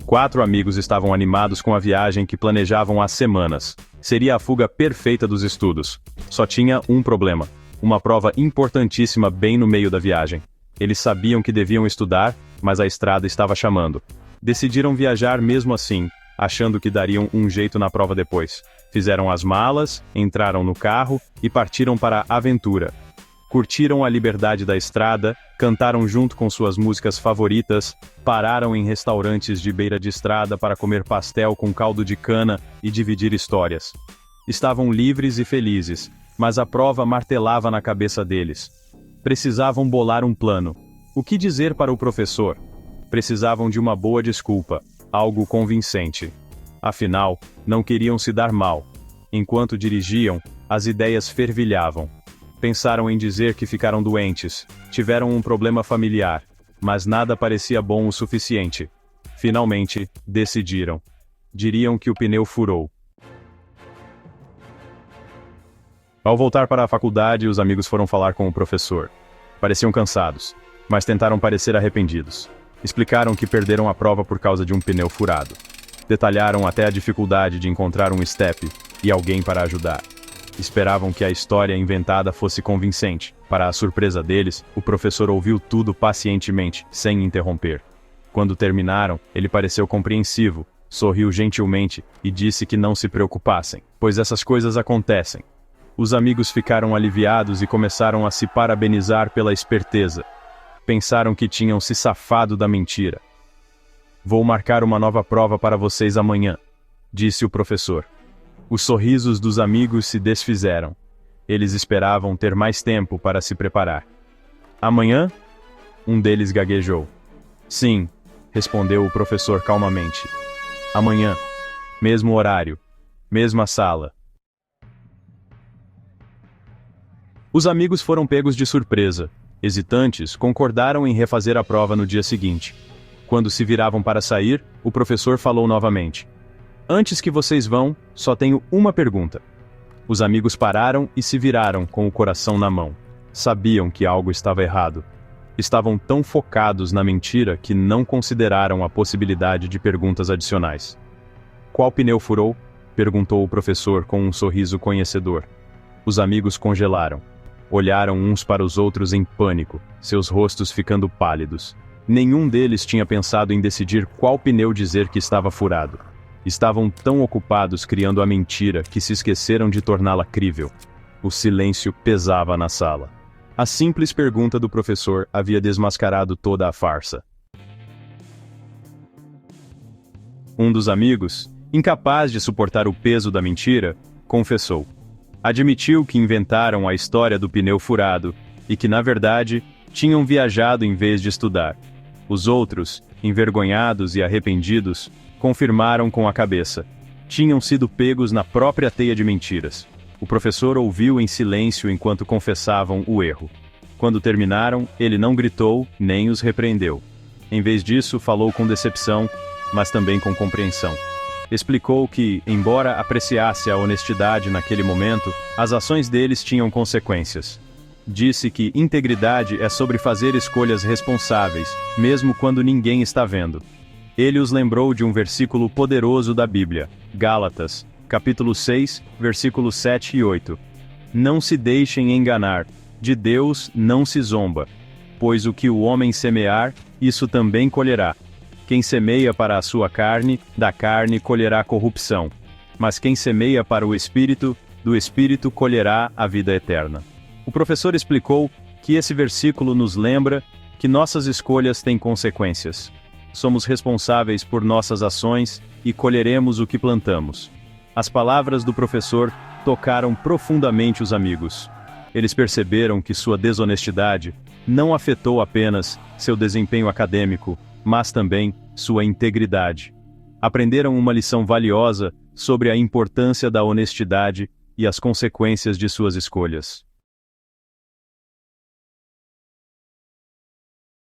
4 amigos estavam animados com a viagem que planejavam há semanas. Seria a fuga perfeita dos estudos. Só tinha um problema: uma prova importantíssima bem no meio da viagem. Eles sabiam que deviam estudar, mas a estrada estava chamando. Decidiram viajar mesmo assim, achando que dariam um jeito na prova depois. Fizeram as malas, entraram no carro e partiram para a aventura. Curtiram a liberdade da estrada, cantaram junto com suas músicas favoritas, pararam em restaurantes de beira de estrada para comer pastel com caldo de cana e dividir histórias. Estavam livres e felizes, mas a prova martelava na cabeça deles. Precisavam bolar um plano. O que dizer para o professor? Precisavam de uma boa desculpa, algo convincente. Afinal, não queriam se dar mal. Enquanto dirigiam, as ideias fervilhavam. Pensaram em dizer que ficaram doentes, tiveram um problema familiar, mas nada parecia bom o suficiente. Finalmente, decidiram. Diriam que o pneu furou. Ao voltar para a faculdade, os amigos foram falar com o professor. Pareciam cansados, mas tentaram parecer arrependidos. Explicaram que perderam a prova por causa de um pneu furado. Detalharam até a dificuldade de encontrar um estepe e alguém para ajudar. Esperavam que a história inventada fosse convincente. Para a surpresa deles, o professor ouviu tudo pacientemente, sem interromper. Quando terminaram, ele pareceu compreensivo, sorriu gentilmente e disse que não se preocupassem, pois essas coisas acontecem. Os amigos ficaram aliviados e começaram a se parabenizar pela esperteza. Pensaram que tinham se safado da mentira. "Vou marcar uma nova prova para vocês amanhã", disse o professor. Os sorrisos dos amigos se desfizeram. Eles esperavam ter mais tempo para se preparar. "Amanhã?" Um deles gaguejou. "Sim", respondeu o professor calmamente. "Amanhã. Mesmo horário. Mesma sala." Os amigos foram pegos de surpresa. Hesitantes, concordaram em refazer a prova no dia seguinte. Quando se viravam para sair, o professor falou novamente. "Antes que vocês vão, só tenho uma pergunta." Os amigos pararam e se viraram com o coração na mão. Sabiam que algo estava errado. Estavam tão focados na mentira que não consideraram a possibilidade de perguntas adicionais. "Qual pneu furou?" perguntou o professor com um sorriso conhecedor. Os amigos congelaram. Olharam uns para os outros em pânico, seus rostos ficando pálidos. Nenhum deles tinha pensado em decidir qual pneu dizer que estava furado. Estavam tão ocupados criando a mentira que se esqueceram de torná-la crível. O silêncio pesava na sala. A simples pergunta do professor havia desmascarado toda a farsa. Um dos amigos, incapaz de suportar o peso da mentira, confessou. Admitiu que inventaram a história do pneu furado e que, na verdade, tinham viajado em vez de estudar. Os outros, envergonhados e arrependidos, confirmaram com a cabeça. Tinham sido pegos na própria teia de mentiras. O professor ouviu em silêncio enquanto confessavam o erro. Quando terminaram, ele não gritou nem os repreendeu. Em vez disso, falou com decepção, mas também com compreensão. Explicou que, embora apreciasse a honestidade naquele momento, as ações deles tinham consequências. Disse que integridade é sobre fazer escolhas responsáveis, mesmo quando ninguém está vendo. Ele os lembrou de um versículo poderoso da Bíblia, Gálatas, capítulo 6, versículos 7 e 8. "Não se deixem enganar, de Deus não se zomba, pois o que o homem semear, isso também colherá. Quem semeia para a sua carne, da carne colherá corrupção. Mas quem semeia para o Espírito, do Espírito colherá a vida eterna." O professor explicou que esse versículo nos lembra que nossas escolhas têm consequências. Somos responsáveis por nossas ações e colheremos o que plantamos. As palavras do professor tocaram profundamente os amigos. Eles perceberam que sua desonestidade não afetou apenas seu desempenho acadêmico, mas também sua integridade. Aprenderam uma lição valiosa sobre a importância da honestidade e as consequências de suas escolhas.